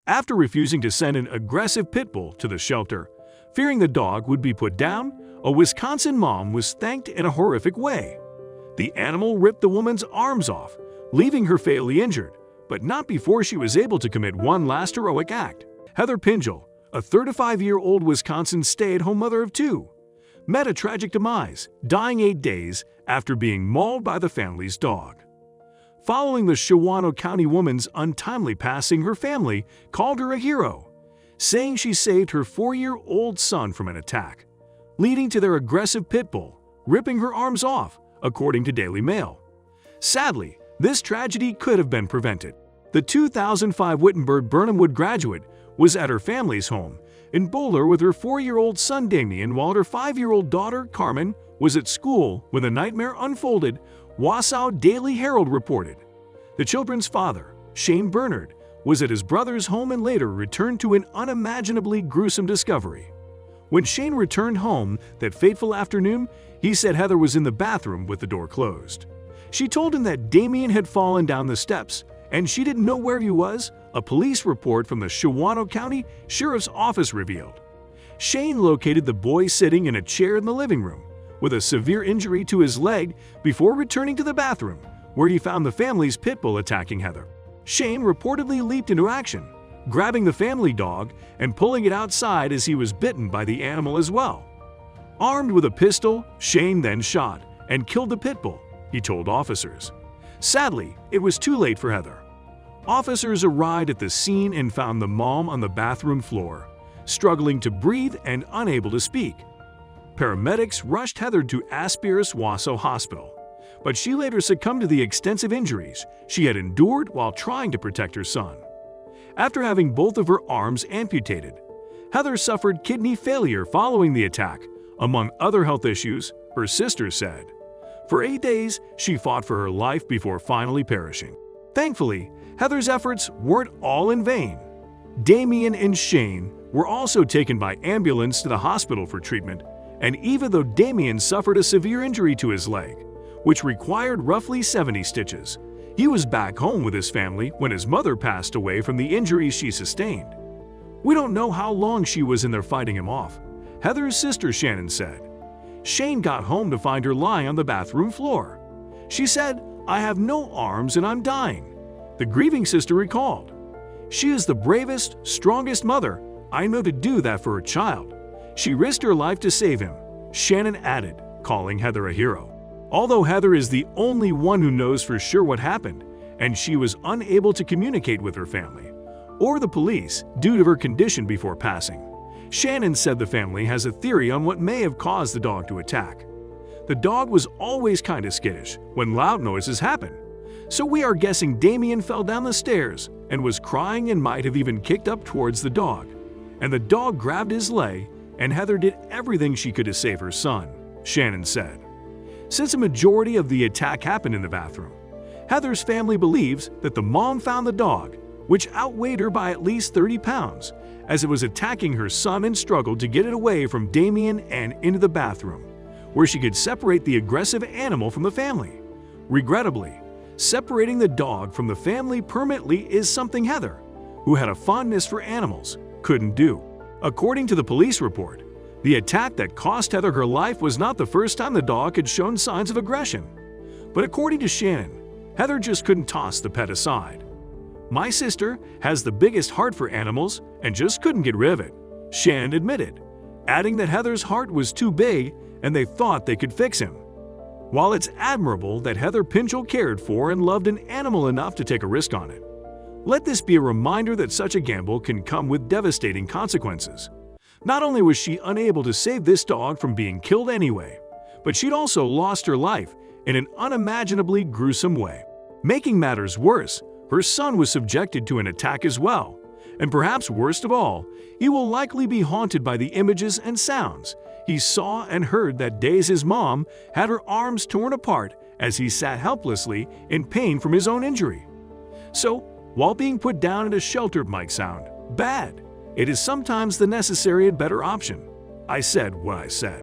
After refusing to send an aggressive pit bull to the shelter, fearing the dog would be put down, a Wisconsin mom was thanked in a horrific way. The animal ripped the woman's arms off, leaving her fatally injured, but not before she was able to commit one last heroic act. Heather Pinjel, a 35-year-old Wisconsin stay-at-home mother of two, met a tragic demise, dying 8 days after being mauled by the family's dog. Following the Shawano County woman's untimely passing, her family called her a hero, saying she saved her 4-year-old son from an attack, leading to their aggressive pit bull ripping her arms off, according to Daily Mail. Sadly, this tragedy could have been prevented. The 2005 Wittenberg-Burnhamwood graduate was at her family's home in Boulder with her 4-year-old son Damien, while her 5-year-old daughter Carmen was at school when the nightmare unfolded, Wausau Daily Herald reported. The children's father, Shane Bernard, was at his brother's home and later returned to an unimaginably gruesome discovery. When Shane returned home that fateful afternoon, he said Heather was in the bathroom with the door closed. She told him that Damien had fallen down the steps and she didn't know where he was, a police report from the Shawano County Sheriff's Office revealed. Shane located the boy sitting in a chair in the living room with a severe injury to his leg before returning to the bathroom, where he found the family's pit bull attacking Heather. Shane reportedly leaped into action, grabbing the family dog and pulling it outside as he was bitten by the animal as well. Armed with a pistol, Shane then shot and killed the pit bull, he told officers. Sadly, it was too late for Heather. Officers arrived at the scene and found the mom on the bathroom floor, struggling to breathe and unable to speak. Paramedics rushed Heather to Asperus Wausau Hospital, but she later succumbed to the extensive injuries she had endured while trying to protect her son. After having both of her arms amputated, Heather suffered kidney failure following the attack, among other health issues, her sister said. For 8 days, she fought for her life before finally perishing. Thankfully, Heather's efforts weren't all in vain. Damien and Shane were also taken by ambulance to the hospital for treatment, and even though Damien suffered a severe injury to his leg, which required roughly 70 stitches, he was back home with his family when his mother passed away from the injuries she sustained. We don't know how long she was in there fighting him off, Heather's sister Shannon said. Shane got home to find her lying on the bathroom floor. She said, "I have no arms and I'm dying," the grieving sister recalled. "She is the bravest, strongest mother I know to do that for her child. She risked her life to save him," Shannon added, calling Heather a hero. Although Heather is the only one who knows for sure what happened, and she was unable to communicate with her family or the police due to her condition before passing, Shannon said the family has a theory on what may have caused the dog to attack. The dog was always kind of skittish when loud noises happen, so we are guessing Damien fell down the stairs and was crying and might have even kicked up towards the dog, and the dog grabbed his leg and Heather did everything she could to save her son, Shannon said. Since a majority of the attack happened in the bathroom, Heather's family believes that the mom found the dog, which outweighed her by at least 30 pounds, as it was attacking her son and struggled to get it away from Damien and into the bathroom, where she could separate the aggressive animal from the family. Regrettably, separating the dog from the family permanently is something Heather, who had a fondness for animals, couldn't do. According to the police report, the attack that cost Heather her life was not the first time the dog had shown signs of aggression. But according to Shannon, Heather just couldn't toss the pet aside. "My sister has the biggest heart for animals and just couldn't get rid of it," Shannon admitted, adding that Heather's heart was too big and they thought they could fix him. While it's admirable that Heather Pinjel cared for and loved an animal enough to take a risk on it, let this be a reminder that such a gamble can come with devastating consequences. Not only was she unable to save this dog from being killed anyway, but she'd also lost her life in an unimaginably gruesome way. Making matters worse, her son was subjected to an attack as well, and perhaps worst of all, he will likely be haunted by the images and sounds he saw and heard that day as his mom had her arms torn apart as he sat helplessly in pain from his own injury. So, while being put down at a shelter might sound bad, it is sometimes the necessary and better option. I said what I said.